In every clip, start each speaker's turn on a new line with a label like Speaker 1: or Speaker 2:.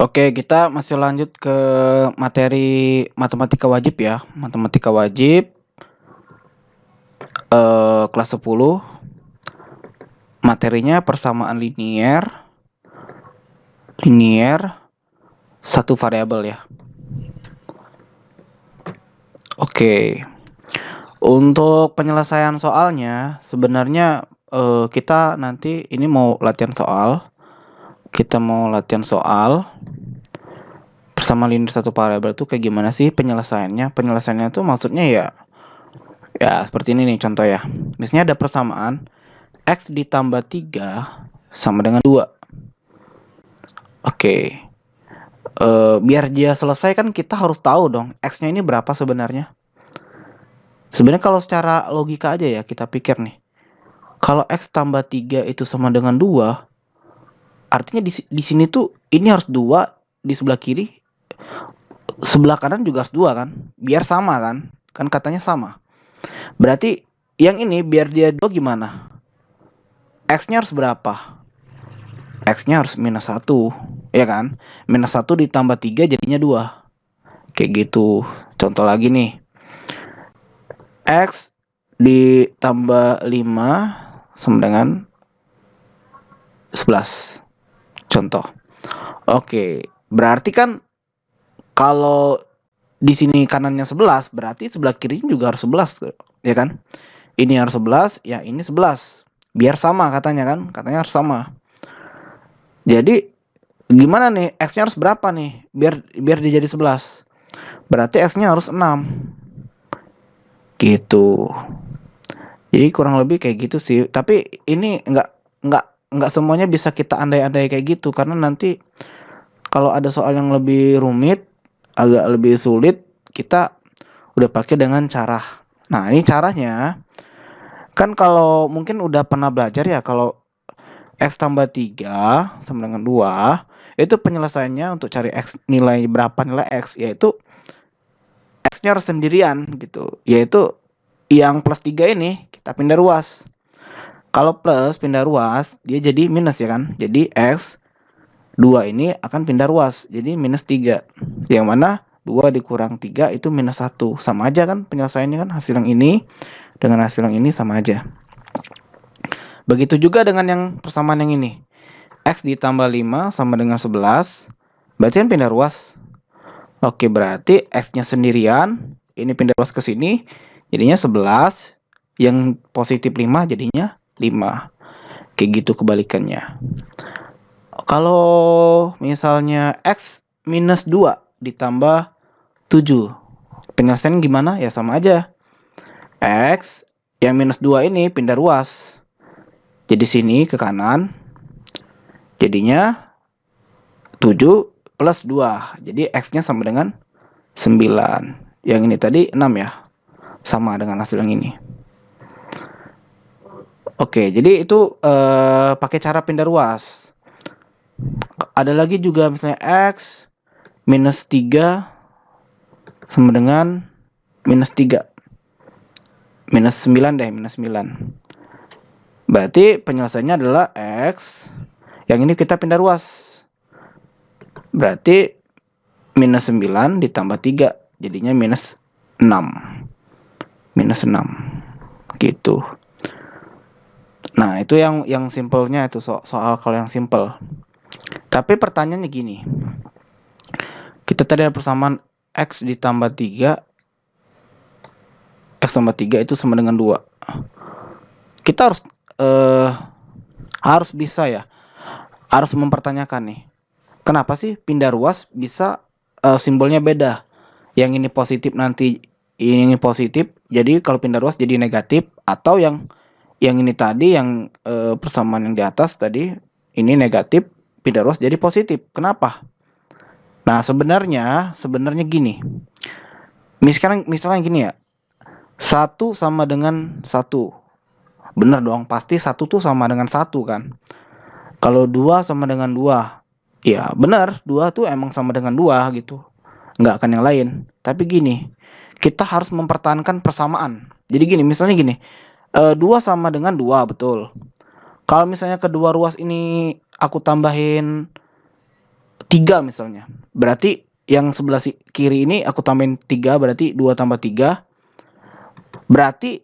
Speaker 1: Oke, kita masih lanjut ke materi matematika wajib ya. Matematika wajib kelas 10. Materinya persamaan linier satu variabel ya. Oke. Untuk penyelesaian soalnya sebenarnya kita nanti ini mau latihan soal. Kita mau latihan soal bersama linier satu variabel itu kayak gimana sih penyelesaiannya? Penyelesaiannya tuh maksudnya ya seperti ini nih contoh ya. Misalnya ada persamaan X ditambah 3 sama dengan 2. Oke. Biar dia selesai kan kita harus tahu dong X-nya ini berapa sebenarnya. Sebenarnya kalau secara logika aja ya kita pikir nih. Kalau X tambah 3 itu sama dengan 2, artinya di sini tuh ini harus 2, di sebelah kiri, sebelah kanan juga harus 2 kan? Biar sama kan? Kan katanya sama. Berarti yang ini biar dia 2 gimana? X-nya harus berapa? X-nya harus minus 1, ya kan? Minus 1 ditambah 3 jadinya 2. Kayak gitu. Contoh lagi nih. X ditambah 5 sama dengan 11. Contoh. Oke, berarti kan kalau di sini kanannya 11, berarti sebelah kirinya juga harus 11, ya kan? Ini harus 11, ya ini 11. Biar sama katanya kan? Katanya harus sama. Jadi gimana nih? X-nya harus berapa nih? Biar dia jadi 11. Berarti X-nya harus 6. Gitu. Jadi kurang lebih kayak gitu sih. Tapi ini nggak semuanya bisa kita andai-andai kayak gitu karena nanti kalau ada soal yang lebih rumit, agak lebih sulit, kita udah pakai dengan cara. Nah, ini caranya kan kalau mungkin udah pernah belajar ya kalau X tambah 3 sama dengan 2, itu penyelesaiannya untuk cari X nilai X yaitu X-nya harus sendirian gitu. Yaitu yang plus 3 ini kita pindah ruas. Kalau plus pindah ruas, dia jadi minus ya kan? Jadi X 2 ini akan pindah ruas. Jadi minus 3. Yang mana 2 dikurang 3 itu minus 1. Sama aja kan penyelesaiannya kan? Hasil yang ini dengan hasil yang ini sama aja. Begitu juga dengan yang persamaan yang ini. X ditambah 5 sama dengan 11. Berarti kan pindah ruas. Oke, berarti X-nya sendirian. Ini pindah ruas ke sini. Jadinya 11. Yang positif 5 jadinya 5. Kayak gitu kebalikannya. Kalau misalnya X minus 2 ditambah 7. Penyelesaian gimana? Ya sama aja. X yang minus 2 ini pindah ruas. Jadi sini ke kanan. Jadinya 7 plus 2. Jadi X-nya sama dengan 9. Yang ini tadi 6 ya. Sama dengan hasil yang ini. Oke, jadi itu pakai cara pindah ruas. Ada lagi juga misalnya X minus 3 sama dengan minus 3. Minus 9 deh, minus 9. Berarti penyelesaiannya adalah X. Yang ini kita pindah ruas. Berarti minus 9 ditambah 3. Jadinya minus 6. Minus 6. Gitu. Nah, itu yang simpelnya itu soal kalau yang simpel. Tapi pertanyaannya gini. Kita tadi ada persamaan X ditambah 3. X tambah 3 itu sama dengan 2. Kita harus bisa ya. Harus mempertanyakan nih. Kenapa sih pindah ruas bisa simbolnya beda? Yang ini positif nanti ini positif. Jadi kalau pindah ruas jadi negatif, atau yang ini tadi yang persamaan yang di atas tadi ini negatif, pindah ruas jadi positif. Kenapa? Nah, sebenarnya gini. Misalnya gini ya. 1 sama dengan 1. Bener dong, pasti 1 tuh sama dengan 1 kan. Kalau 2 sama dengan 2. Ya benar, 2 tuh emang sama dengan 2 gitu. Nggak akan yang lain. Tapi gini, kita harus mempertahankan persamaan. Jadi gini, misalnya gini. 2 sama dengan 2, betul. Kalau misalnya kedua ruas ini aku tambahin 3 misalnya. Berarti yang sebelah kiri ini aku tambahin 3, berarti 2 tambah 3. Berarti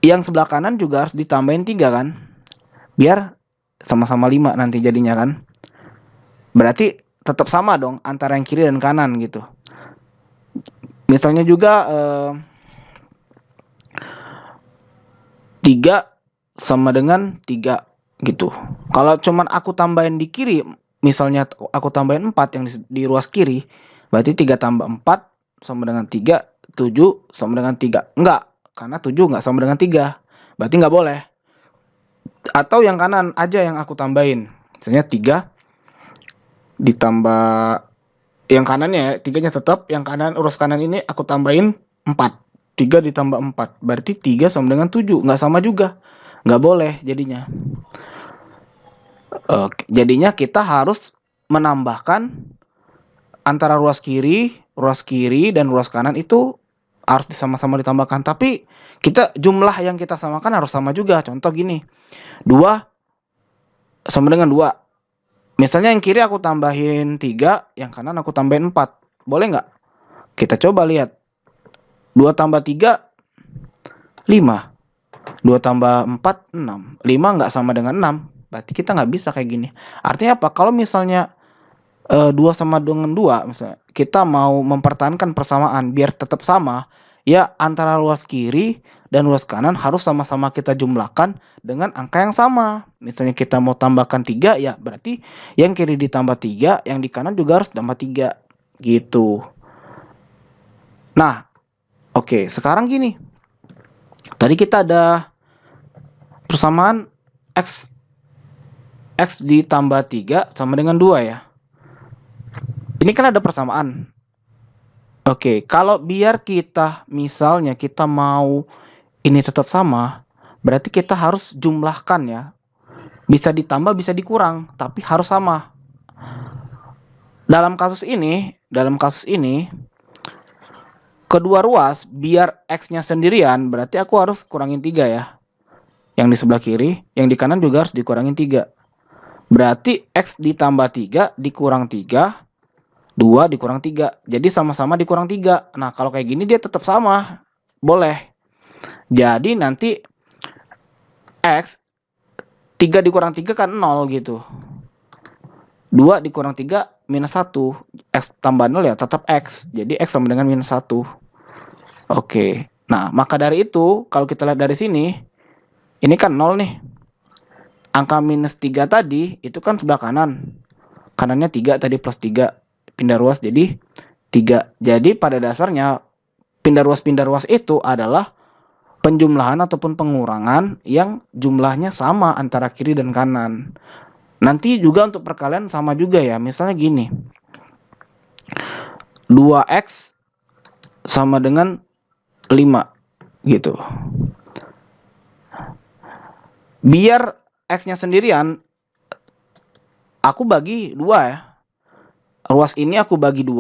Speaker 1: yang sebelah kanan juga harus ditambahin 3 kan? Biar sama-sama 5 nanti jadinya kan. Berarti tetap sama dong antara yang kiri dan kanan gitu. Misalnya juga 3 sama dengan 3 gitu. Kalau cuman aku tambahin di kiri, misalnya aku tambahin 4 yang di ruas kiri, berarti 3 tambah 4 sama dengan 3, 7 sama dengan 3. Enggak, karena 7 enggak sama dengan 3. Berarti enggak boleh. Atau yang kanan aja yang aku tambahin. Misalnya 3 ditambah yang kanannya ya, 3-nya tetap, yang kanan urus kanan ini aku tambahin 4. 3 ditambah 4, berarti 3 sama dengan 7. Enggak sama juga. Enggak boleh jadinya. Oke, jadinya kita harus menambahkan antara ruas kiri dan ruas kanan itu harus sama-sama ditambahkan. Tapi kita jumlah yang kita samakan harus sama juga. Contoh gini, 2 sama dengan 2. Misalnya yang kiri aku tambahin 3, yang kanan aku tambahin 4. Boleh nggak? Kita coba lihat. 2 tambah 3, 5. 2 tambah 4, 6. 5 nggak sama dengan 6. Berarti kita nggak bisa kayak gini. Artinya apa? Kalau misalnya 2 sama dengan 2, misalnya kita mau mempertahankan persamaan biar tetap sama, ya antara ruas kiri dan ruas kanan harus sama-sama kita jumlahkan dengan angka yang sama. Misalnya kita mau tambahkan 3, ya berarti yang kiri ditambah 3, yang di kanan juga harus tambah 3 gitu. Nah, oke, sekarang gini. Tadi kita ada persamaan X ditambah 3 sama dengan 2 ya. Ini kan ada persamaan. Oke, kalau biar kita misalnya kita mau ini tetap sama, berarti kita harus jumlahkan ya. Bisa ditambah, bisa dikurang, tapi harus sama. Dalam kasus ini, kedua ruas biar X-nya sendirian, berarti aku harus kurangin 3 ya. Yang di sebelah kiri, yang di kanan juga harus dikurangin 3. Berarti X ditambah 3 dikurang 3, 2 dikurang 3. Jadi sama-sama dikurang 3. Nah, kalau kayak gini dia tetap sama. Boleh. Jadi nanti X 3 dikurang 3 kan 0 gitu. 2 dikurang 3 minus 1. X tambah 0 ya tetap X. Jadi X sama dengan minus 1. Oke. Nah, maka dari itu kalau kita lihat dari sini, ini kan 0 nih. Angka minus 3 tadi itu kan sebelah kanan. Kanannya 3 tadi plus 3. Pindah ruas jadi 3. Jadi pada dasarnya pindah ruas itu adalah penjumlahan ataupun pengurangan yang jumlahnya sama antara kiri dan kanan. Nanti juga untuk perkalian sama juga ya. Misalnya gini. 2X sama dengan 5 gitu. Biar X-nya sendirian aku bagi 2 ya. Ruas ini aku bagi 2.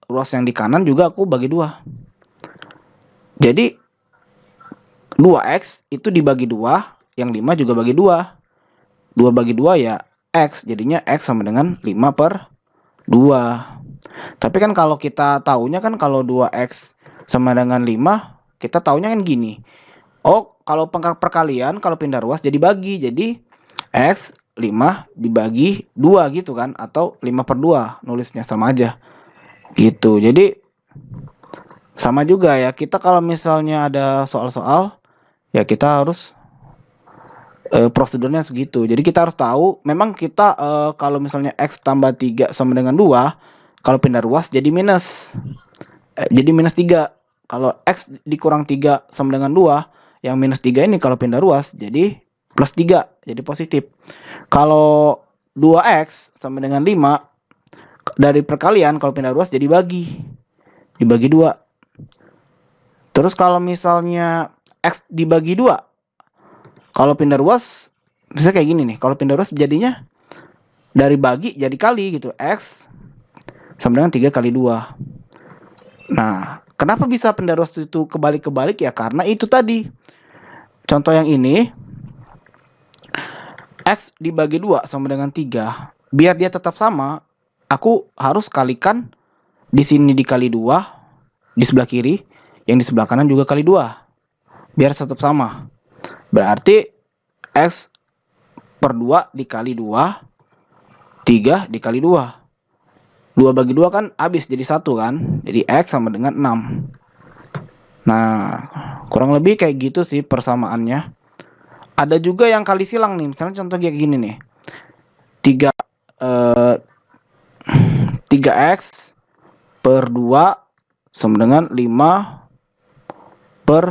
Speaker 1: Ruas yang di kanan juga aku bagi 2. Jadi 2X itu dibagi 2, yang 5 juga bagi 2. 2 bagi 2 ya X, jadinya X sama dengan 5/2. Tapi kan kalau kita taunya kan kalau 2X sama dengan 5, kita taunya kan gini. Oh, kalau perkalian, kalau pindah ruas jadi bagi. Jadi X 5 dibagi 2 gitu kan. Atau 5/2, nulisnya sama aja gitu. Jadi sama juga ya. Kita kalau misalnya ada soal-soal, ya kita harus prosedurnya segitu. Jadi kita harus tahu, memang kita kalau misalnya X tambah 3 sama dengan 2, kalau pindah ruas jadi minus. Jadi minus 3. Kalau X dikurang 3 sama dengan 2, yang minus 3 ini kalau pindah ruas jadi plus 3, jadi positif. Kalau 2X sama dengan 5, dari perkalian kalau pindah ruas jadi dibagi 2. Terus kalau misalnya X dibagi 2, kalau pindah ruas bisa kayak gini nih. Kalau pindah ruas jadinya dari bagi jadi kali gitu. X sama dengan 3 kali 2. Nah, kenapa bisa pindah ruas itu kebalik-kebalik ya? Karena itu tadi. Contoh yang ini, X dibagi 2 sama dengan 3. Biar dia tetap sama, aku harus kalikan di sini dikali 2, di sebelah kiri, yang di sebelah kanan juga kali 2. Biar tetap sama. Berarti X per 2 dikali 2, 3 dikali 2. 2 bagi 2 kan habis jadi 1 kan. Jadi X sama dengan 6. Nah, kurang lebih kayak gitu sih persamaannya. Ada juga yang kali silang nih. Misalnya contoh kayak gini nih. 3x per 2 sama dengan 5 per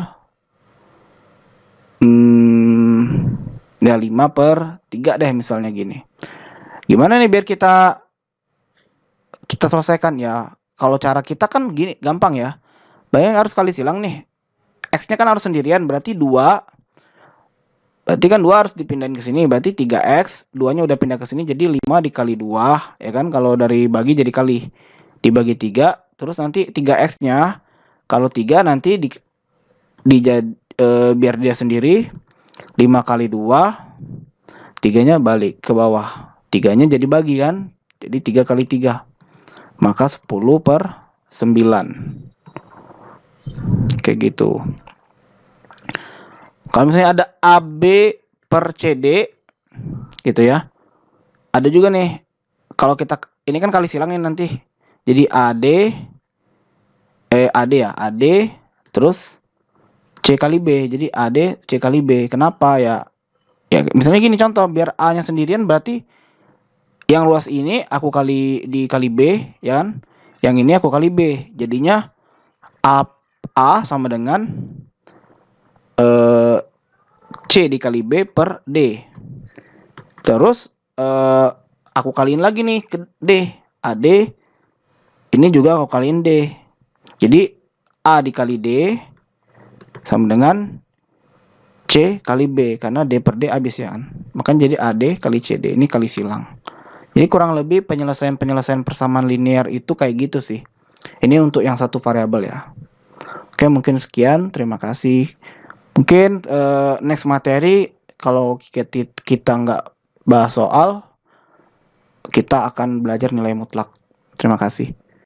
Speaker 1: 5 per 3 deh misalnya gini. Gimana nih biar kita selesaikan ya. Kalau cara kita kan gini, gampang ya. Bayangin harus kali silang nih. X-nya kan harus sendirian, berarti 2. Berarti kan 2 harus dipindahin ke sini, berarti 3x, 2-nya udah pindah ke sini jadi 5 dikali 2, ya kan? Kalau dari bagi jadi kali. Dibagi 3, terus nanti 3x-nya kalau 3 nanti biar dia sendiri 5 kali 2, 3-nya balik ke bawah. 3-nya jadi bagi kan? Jadi 3 kali 3. Maka 10 per 9. Kayak gitu. Kalau misalnya ada AB per CD gitu ya. Ada juga nih. Kalau kita ini kan kali silangin nanti. Jadi AD ya, AD terus C kali B. Jadi AD C kali B. Kenapa ya? Ya misalnya gini contoh, biar A-nya sendirian berarti yang luas ini aku dikali B, ya kan? Yang ini aku kali B. Jadinya A sama dengan C dikali B per D. Terus aku kaliin lagi nih ke D. AD ini juga aku kaliin D. Jadi A dikali D sama dengan C kali B. Karena D per D habis ya kan. Makanya jadi AD kali CD. Ini kali silang. Jadi kurang lebih penyelesaian persamaan linear itu kayak gitu sih. Ini untuk yang satu variabel ya. Oke, mungkin sekian. Terima kasih. Mungkin next materi kalau kita nggak bahas soal, kita akan belajar nilai mutlak. Terima kasih.